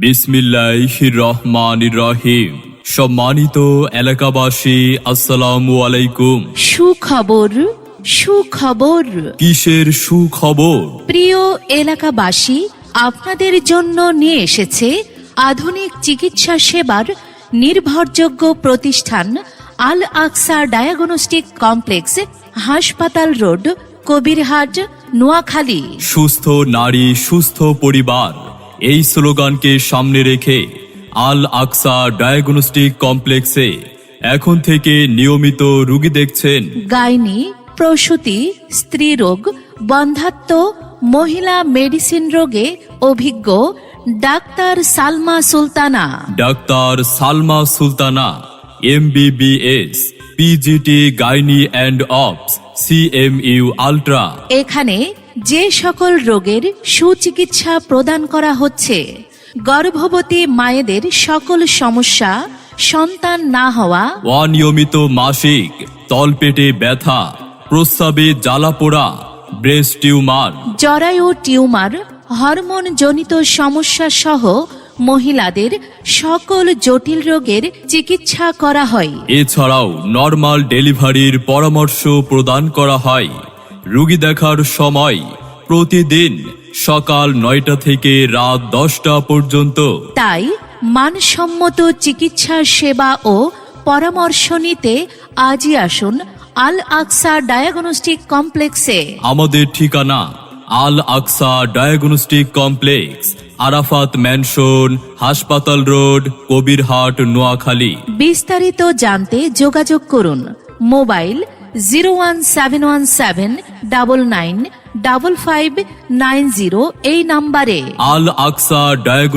বিসমিল্লাহির রহমানির রহিম। সম্মানিত এলাকাবাসী, আসসালামু আলাইকুম। সুখবর সুখবর। কিসের সুখবর? প্রিয় এলাকাবাসী, আপনাদের জন্য নিয়ে এসেছে আধুনিক চিকিৎসা সেবার নির্ভরযোগ্য প্রতিষ্ঠান আল আকসা ডায়াগনস্টিক কমপ্লেক্স, হাসপাতাল রোড, কবিরহাট, নোয়াখালী। সুস্থ নারী, সুস্থ পরিবার, এই স্লোগানকে সামনে রেখে আল আকসা ডায়াগনস্টিক কমপ্লেক্সে এখন থেকে নিয়মিত রোগী দেখছেন গাইনি, প্রসূতি, স্ত্রীরোগ, বন্ধ্যাত্ব, মহিলা মেডিসিন রোগে অভিজ্ঞ doctor Salma Sultana. Doctor Salma Sultana, MBBS, PGT gynae and obs, CMU ultra. এখানে যে সকল রোগের সুচিকিৎসা প্রদান করা হচ্ছে, গর্ভবতী মায়েদের সকল সমস্যা, সন্তান না হওয়া, অনিয়মিত মাসিক, তলপেটে ব্যথা, প্রস্রাবে জ্বালাপোড়া, ব্রেস্ট টিউমার, জরায়ু টিউমার, হরমোন জনিত সমস্যা সহ মহিলাদের সকল জটিল রোগের চিকিৎসা করা হয়। এছাড়াও নরমাল ডেলিভারির পরামর্শ প্রদান করা হয়। রোগী দেখার সময় প্রতিদিন সকাল 9টা থেকে রাত 10টা পর্যন্ত। তাই মানসম্মত চিকিৎসা সেবা ও পরামর্শ নিতে আজই আসুন আল আকসা ডায়াগনস্টিক কমপ্লেক্সে। আমাদের ঠিকানা আল আকসা ডায়াগনস্টিক কমপ্লেক্স, আরাফাত ম্যানশন, হাসপাতাল রোড, কবিরহাট, নোয়াখালী। বিস্তারিত জানতে যোগাযোগ করুন মোবাইল 01717995590 এই নাম্বারে। আল আকসা ডায়াগনস্টিক